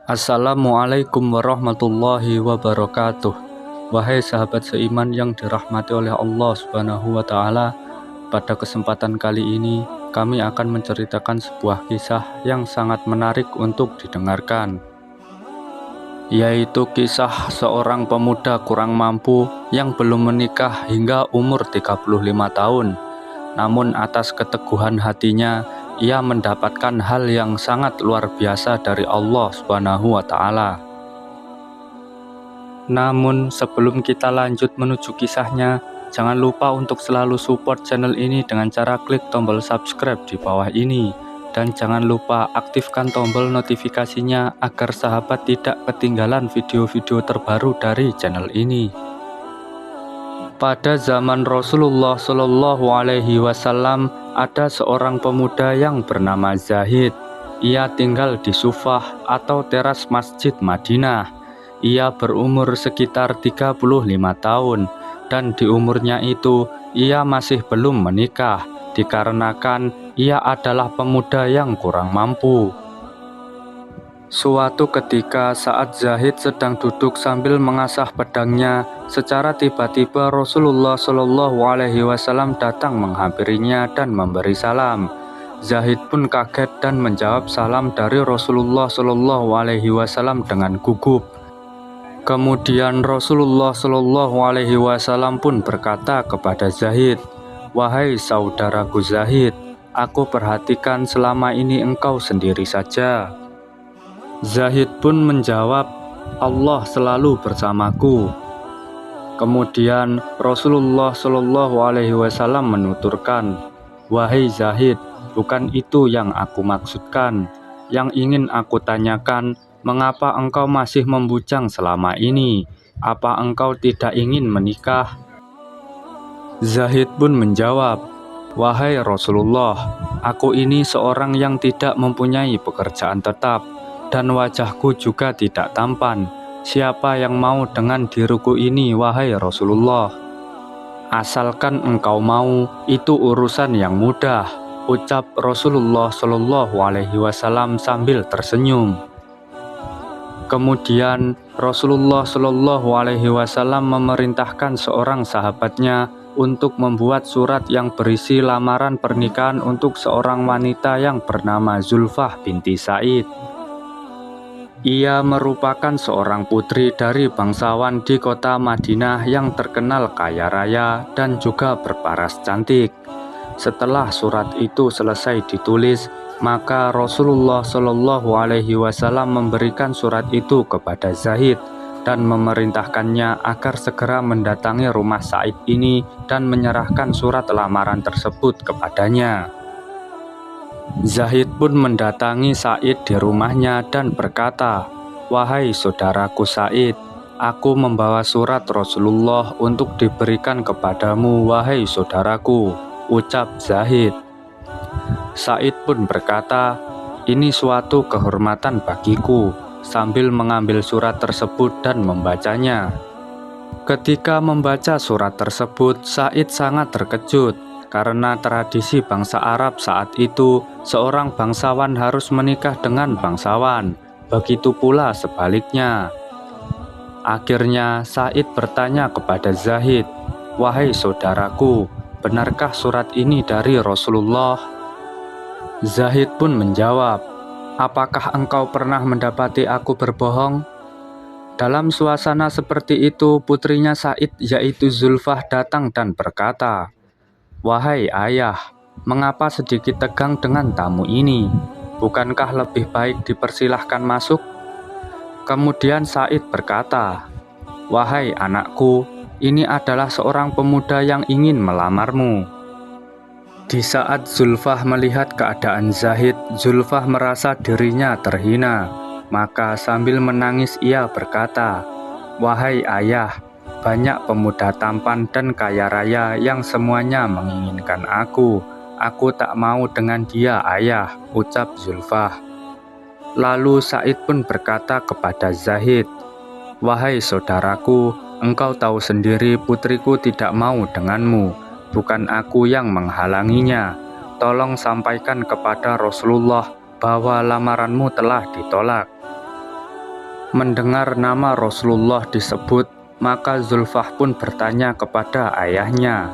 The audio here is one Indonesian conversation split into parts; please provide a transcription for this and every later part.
Assalamualaikum warahmatullahi wabarakatuh. Wahai sahabat seiman yang dirahmati oleh Allah Subhanahu wa Ta'ala, pada kesempatan kali ini kami akan menceritakan sebuah kisah yang sangat menarik untuk didengarkan, yaitu kisah seorang pemuda kurang mampu yang belum menikah hingga umur 35 tahun. Namun atas keteguhan hatinya, ia mendapatkan hal yang sangat luar biasa dari Allah Subhanahu wa Ta'ala. Namun sebelum kita lanjut menuju kisahnya, jangan lupa untuk selalu support channel ini dengan cara klik tombol subscribe di bawah ini. Dan jangan lupa aktifkan tombol notifikasinya agar sahabat tidak ketinggalan video-video terbaru dari channel ini. Pada zaman Rasulullah Shallallahu Alaihi Wasallam, ada seorang pemuda yang bernama Zahid. Ia tinggal di Sufah atau teras Masjid Madinah. Ia berumur sekitar 35 tahun, dan di umurnya itu ia masih belum menikah, dikarenakan ia adalah pemuda yang kurang mampu. Suatu ketika saat Zahid sedang duduk sambil mengasah pedangnya, secara tiba-tiba Rasulullah Shallallahu Alaihi Wasallam datang menghampirinya dan memberi salam. Zahid pun kaget dan menjawab salam dari Rasulullah Shallallahu Alaihi Wasallam dengan gugup. Kemudian Rasulullah Shallallahu Alaihi Wasallam pun berkata kepada Zahid, "Wahai saudaraku Zahid, aku perhatikan selama ini engkau sendiri saja." Zahid pun menjawab, "Allah selalu bersamaku." Kemudian Rasulullah Shallallahu Alaihi Wasallam menuturkan, "Wahai Zahid, bukan itu yang aku maksudkan. Yang ingin aku tanyakan, mengapa engkau masih membujang selama ini? Apa engkau tidak ingin menikah?" Zahid pun menjawab, "Wahai Rasulullah, aku ini seorang yang tidak mempunyai pekerjaan tetap, dan wajahku juga tidak tampan. Siapa yang mau dengan diriku ini, wahai Rasulullah?" "Asalkan engkau mau, itu urusan yang mudah," ucap Rasulullah Shallallahu Alaihi Wasallam sambil tersenyum. Kemudian Rasulullah Shallallahu Alaihi Wasallam memerintahkan seorang sahabatnya untuk membuat surat yang berisi lamaran pernikahan untuk seorang wanita yang bernama Zulfah binti Sa'id. Ia merupakan seorang putri dari bangsawan di kota Madinah yang terkenal kaya raya dan juga berparas cantik. Setelah surat itu selesai ditulis, maka Rasulullah Shallallahu Alaihi Wasallam memberikan surat itu kepada Zahid dan memerintahkannya agar segera mendatangi rumah Sa'id ini dan menyerahkan surat lamaran tersebut kepadanya. Zahid pun mendatangi Sa'id di rumahnya dan berkata, "Wahai saudaraku Sa'id, aku membawa surat Rasulullah untuk diberikan kepadamu, wahai saudaraku," ucap Zahid. Sa'id pun berkata, "Ini suatu kehormatan bagiku," sambil mengambil surat tersebut dan membacanya. Ketika membaca surat tersebut, Sa'id sangat terkejut. Karena tradisi bangsa Arab saat itu, seorang bangsawan harus menikah dengan bangsawan. Begitu pula sebaliknya. Akhirnya Sa'id bertanya kepada Zahid, "Wahai saudaraku, benarkah surat ini dari Rasulullah?" Zahid pun menjawab, "Apakah engkau pernah mendapati aku berbohong?" Dalam suasana seperti itu, putrinya Sa'id yaitu Zulfah datang dan berkata, "Wahai ayah, mengapa sedikit tegang dengan tamu ini? Bukankah lebih baik dipersilahkan masuk?" Kemudian Sa'id berkata, "Wahai anakku, ini adalah seorang pemuda yang ingin melamarmu." Di saat Zulfah melihat keadaan Zahid, Zulfah merasa dirinya terhina. Maka sambil menangis ia berkata, "Wahai ayah, banyak pemuda tampan dan kaya raya yang semuanya menginginkan aku. Aku tak mau dengan dia, ayah," ucap Zulfah. Lalu Sa'id pun berkata kepada Zahid, "Wahai saudaraku, engkau tahu sendiri putriku tidak mau denganmu. Bukan aku yang menghalanginya. Tolong sampaikan kepada Rasulullah bahwa lamaranmu telah ditolak." Mendengar nama Rasulullah disebut, maka Zulfah pun bertanya kepada ayahnya,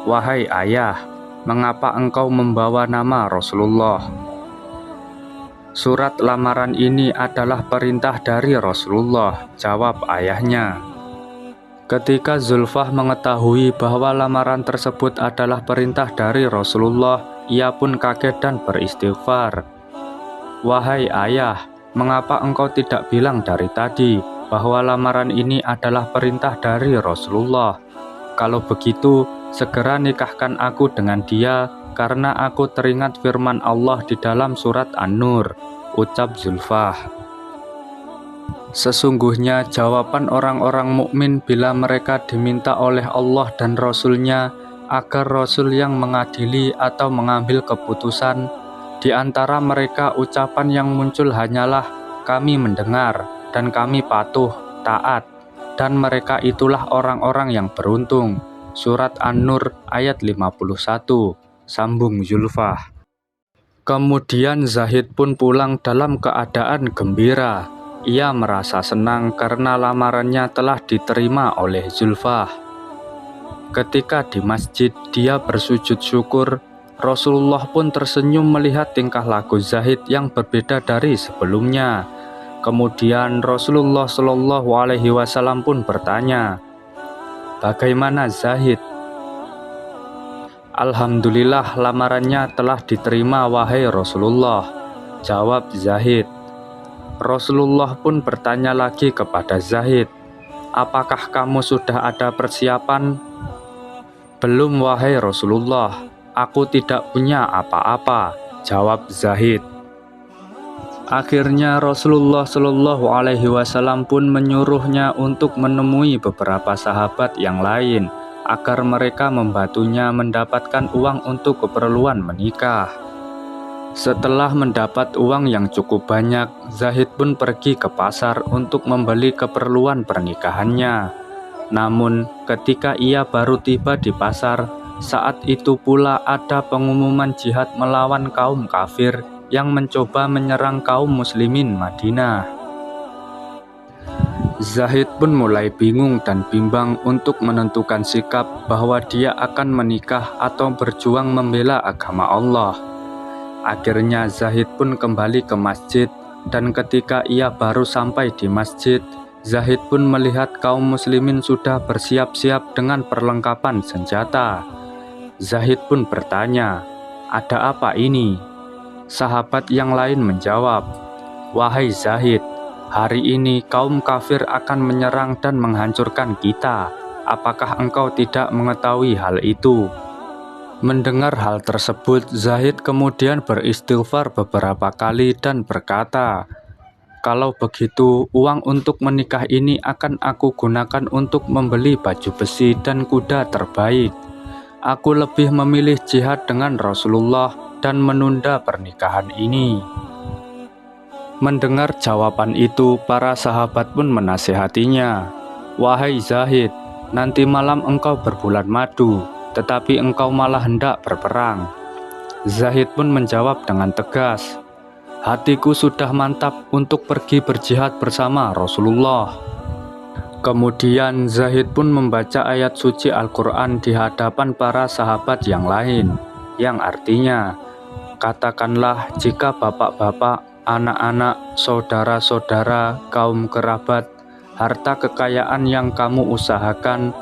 "Wahai ayah, mengapa engkau membawa nama Rasulullah?" "Surat lamaran ini adalah perintah dari Rasulullah," jawab ayahnya. Ketika Zulfah mengetahui bahwa lamaran tersebut adalah perintah dari Rasulullah, ia pun kaget dan beristighfar. "Wahai ayah, mengapa engkau tidak bilang dari tadi bahwa lamaran ini adalah perintah dari Rasulullah? Kalau begitu, segera nikahkan aku dengan dia, karena aku teringat firman Allah di dalam surat An-Nur," ucap Zulfah. Sesungguhnya jawaban orang-orang mukmin bila mereka diminta oleh Allah dan Rasul-Nya agar Rasul yang mengadili atau mengambil keputusan, di antara mereka ucapan yang muncul hanyalah, "Kami mendengar dan kami patuh, taat, dan mereka itulah orang-orang yang beruntung." Surat An-Nur ayat 51, sambung Zulfah. Kemudian Zahid pun pulang dalam keadaan gembira. Ia merasa senang karena lamarannya telah diterima oleh Zulfah. Ketika di masjid dia bersujud syukur, Rasulullah pun tersenyum melihat tingkah laku Zahid yang berbeda dari sebelumnya. Kemudian Rasulullah Shallallahu Alaihi Wasallam pun bertanya, "Bagaimana Zahid?" "Alhamdulillah lamarannya telah diterima wahai Rasulullah," jawab Zahid. Rasulullah pun bertanya lagi kepada Zahid, "Apakah kamu sudah ada persiapan?" "Belum wahai Rasulullah, aku tidak punya apa-apa," jawab Zahid. Akhirnya Rasulullah Shallallahu Alaihi Wasallam pun menyuruhnya untuk menemui beberapa sahabat yang lain agar mereka membantunya mendapatkan uang untuk keperluan menikah. Setelah mendapat uang yang cukup banyak, Zahid pun pergi ke pasar untuk membeli keperluan pernikahannya. Namun, ketika ia baru tiba di pasar, saat itu pula ada pengumuman jihad melawan kaum kafir yang mencoba menyerang kaum muslimin Madinah. Zahid pun mulai bingung dan bimbang untuk menentukan sikap bahwa dia akan menikah atau berjuang membela agama Allah. Akhirnya Zahid pun kembali ke masjid, dan ketika ia baru sampai di masjid, Zahid pun melihat kaum muslimin sudah bersiap-siap dengan perlengkapan senjata. Zahid pun bertanya, "Ada apa ini?" Sahabat yang lain menjawab, "Wahai Zahid, hari ini kaum kafir akan menyerang dan menghancurkan kita. Apakah engkau tidak mengetahui hal itu?" Mendengar hal tersebut, Zahid kemudian beristighfar beberapa kali dan berkata, "Kalau begitu, uang untuk menikah ini akan aku gunakan untuk membeli baju besi dan kuda terbaik. Aku lebih memilih jihad dengan Rasulullah dan menunda pernikahan ini." Mendengar jawaban itu, para sahabat pun menasihatinya, "Wahai Zahid, nanti malam engkau berbulan madu, tetapi engkau malah hendak berperang." Zahid pun menjawab dengan tegas, "Hatiku sudah mantap untuk pergi berjihad bersama Rasulullah." Kemudian Zahid pun membaca ayat suci Al-Quran di hadapan para sahabat yang lain, yang artinya, "Katakanlah jika bapak-bapak, anak-anak, saudara-saudara, kaum kerabat, harta kekayaan yang kamu usahakan,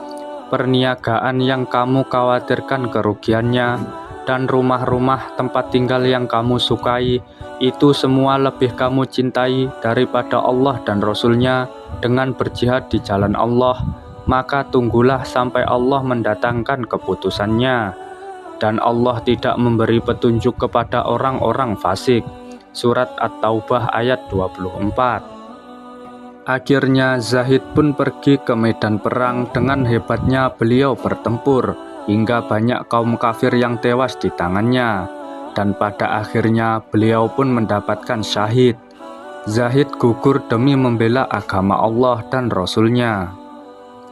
perniagaan yang kamu khawatirkan kerugiannya, dan rumah-rumah tempat tinggal yang kamu sukai, itu semua lebih kamu cintai daripada Allah dan Rasul-Nya dengan berjihad di jalan Allah, maka tunggulah sampai Allah mendatangkan keputusannya, dan Allah tidak memberi petunjuk kepada orang-orang fasik." Surat At-Taubah ayat 24. Akhirnya Zahid pun pergi ke medan perang. Dengan hebatnya beliau bertempur hingga banyak kaum kafir yang tewas di tangannya, dan pada akhirnya beliau pun mendapatkan syahid. Zahid gugur demi membela agama Allah dan Rasul-Nya.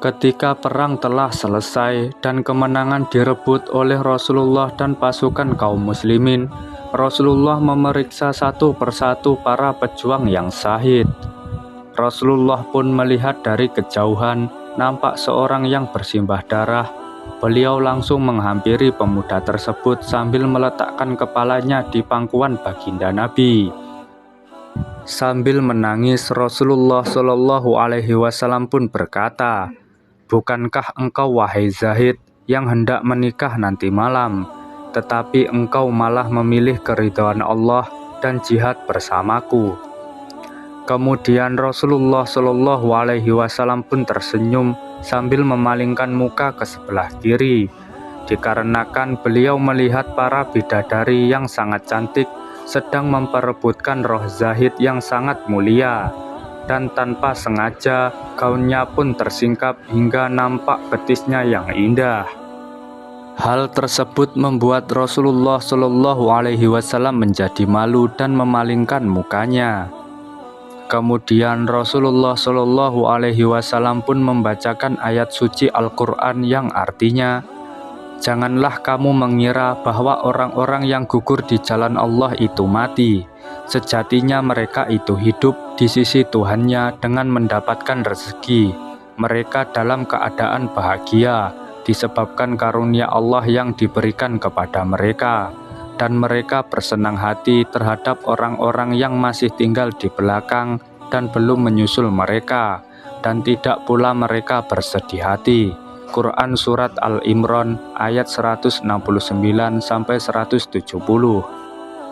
Ketika perang telah selesai dan kemenangan direbut oleh Rasulullah dan pasukan kaum muslimin, Rasulullah memeriksa satu persatu para pejuang yang syahid. Rasulullah pun melihat dari kejauhan, nampak seorang yang bersimbah darah. Beliau langsung menghampiri pemuda tersebut sambil meletakkan kepalanya di pangkuan baginda Nabi. Sambil menangis, Rasulullah Shallallahu Alaihi Wasallam pun berkata, "Bukankah engkau wahai Zahid yang hendak menikah nanti malam, tetapi engkau malah memilih keridhaan Allah dan jihad bersamaku?" Kemudian Rasulullah Shallallahu Alaihi Wasallam pun tersenyum sambil memalingkan muka ke sebelah kiri, dikarenakan beliau melihat para bidadari yang sangat cantik sedang memperebutkan roh Zahid yang sangat mulia, dan tanpa sengaja gaunnya pun tersingkap hingga nampak betisnya yang indah. Hal tersebut membuat Rasulullah Shallallahu Alaihi Wasallam menjadi malu dan memalingkan mukanya. Kemudian Rasulullah Shallallahu Alaihi Wasallam pun membacakan ayat suci Al-Quran yang artinya, "Janganlah kamu mengira bahwa orang-orang yang gugur di jalan Allah itu mati. Sejatinya mereka itu hidup di sisi Tuhannya dengan mendapatkan rezeki. Mereka dalam keadaan bahagia disebabkan karunia Allah yang diberikan kepada mereka. Dan mereka bersenang hati terhadap orang-orang yang masih tinggal di belakang dan belum menyusul mereka, dan tidak pula mereka bersedih hati." Quran Surat Al-Imran ayat 169-170.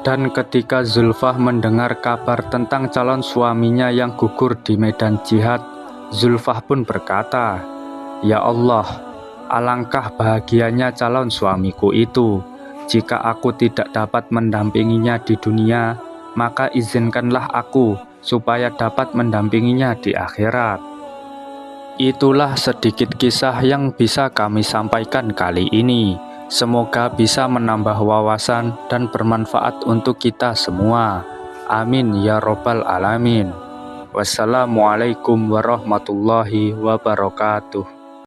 Dan ketika Zulfah mendengar kabar tentang calon suaminya yang gugur di medan jihad, Zulfah pun berkata, "Ya Allah, alangkah bahagianya calon suamiku itu. Jika aku tidak dapat mendampinginya di dunia, maka izinkanlah aku supaya dapat mendampinginya di akhirat." Itulah sedikit kisah yang bisa kami sampaikan kali ini. Semoga bisa menambah wawasan dan bermanfaat untuk kita semua. Amin ya robbal alamin. Wassalamualaikum warahmatullahi wabarakatuh.